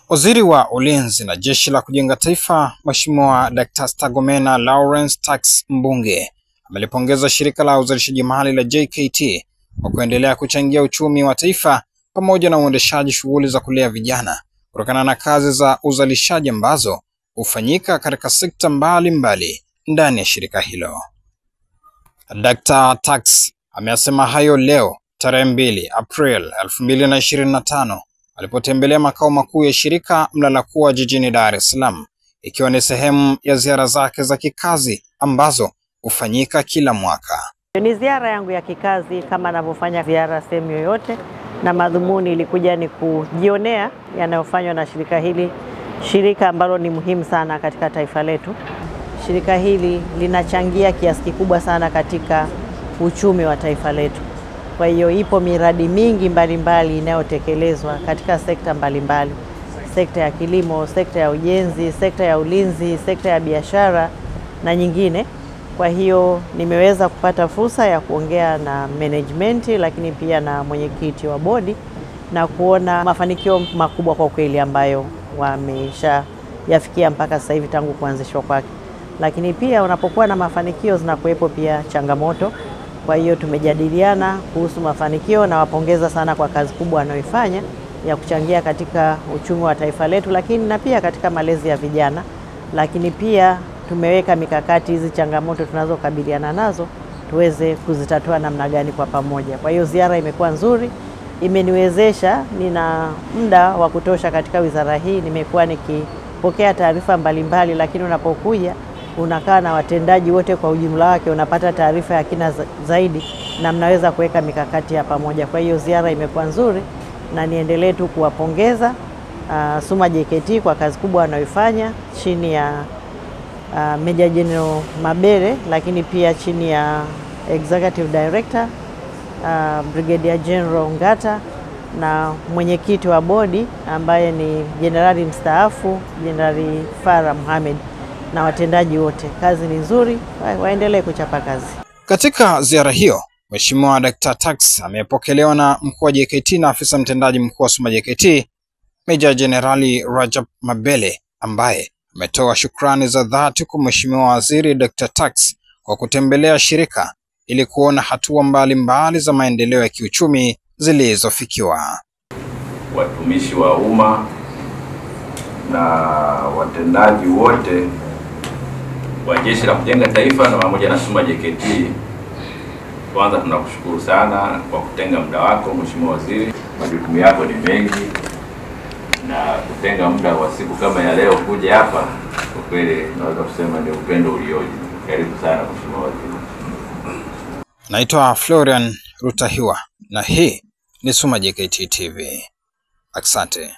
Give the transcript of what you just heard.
Waziri wa Ulinzi na Jeshi la Kujenga Taifa, Mheshimiwa Dr. Stergomena Lawrence Tax Mbunge amelipongeza shirika la uzalishaji mali la JKT kwa kuendelea kuchangia uchumi wa taifa pamoja na uendeshaji shughuli za kulea vijana kutokana na kazi za uzalishaji ambazo hufanyika katika sekta mbalimbali ndani ya shirika hilo. Dr. Tax amesema hayo leo tarehe 2 April 2025 alipotembelea makao makuu ya shirika Mlalakuwa jijini Dar es Salaam, ikiwa ni sehemu ya ziara zake za kikazi ambazo hufanyika kila mwaka. Ni ziara yangu ya kikazi kama ninavyofanya ziara sehemu yoyote, na madhumuni ilikuja ni kujionea yanayofanywa na shirika hili, shirika ambalo ni muhimu sana katika taifa letu. Shirika hili linachangia kiasi kikubwa sana katika uchumi wa taifa letu. Kwa hiyo ipo miradi mingi mbalimbali inayotekelezwa katika sekta mbalimbali. Sekta ya kilimo, sekta ya ujenzi, sekta ya ulinzi, sekta ya biashara na nyingine. Kwa hiyo nimeweza kupata fursa ya kuongea na management, lakini pia na mwenyekiti wa bodi na kuona mafanikio makubwa kwa kweli ambayo wamesha yafikia mpaka sasa hivi tangu kuanzishwa kwake. Lakini pia unapokuwa na mafanikio zinakuwepo pia changamoto. Kwa hiyo tumejadiliana kuhusu mafanikio na wapongeza sana kwa kazi kubwa wanayoifanya ya kuchangia katika uchumi wa taifa letu, lakini na pia katika malezi ya vijana. Lakini pia tumeweka mikakati hizi changamoto tunazokabiliana nazo tuweze kuzitatua namna gani kwa pamoja. Kwa hiyo ziara imekuwa nzuri, imeniwezesha, nina muda wa kutosha katika wizara hii, nimekuwa nikipokea taarifa mbalimbali, lakini unapokuja unakaa na watendaji wote kwa ujumla wake, unapata taarifa ya kina zaidi na mnaweza kuweka mikakati ya pamoja. Kwa hiyo ziara imekuwa nzuri na niendelee tu kuwapongeza SUMA JKT kwa kazi kubwa wanayoifanya chini ya Meja General Mabere, lakini pia chini ya Executive Director Brigadier General Ngata na mwenyekiti wa bodi ambaye ni Jenerali mstaafu Jenerali Farah Mohamed na watendaji wote. Kazi ni nzuri, waendelee kuchapa kazi. Katika ziara hiyo, Mheshimiwa Dr. Tax amepokelewa na mkuu wa JKT na afisa mtendaji mkuu wa SUMA JKT Meja Jenerali Rajab Mabele, ambaye ametoa shukrani za dhati kwa Mheshimiwa Waziri Dr. Tax kwa kutembelea shirika ili kuona hatua mbalimbali za maendeleo ya kiuchumi zilizofikiwa. Watumishi wa umma na watendaji wote wa Jeshi la Kujenga Taifa na pamoja na SUMA JKT, kwanza tunakushukuru sana kwa kutenga muda wako Mheshimiwa Waziri. Majukumu yako ni mengi na kutenga muda wa siku kama ya leo kuja hapa, kwa kweli naweza kusema ni upendo ulioje. Karibu sana Mheshimiwa Waziri. Naitwa Florian Rutahiwa na hii ni SUMA JKT TV. Asante.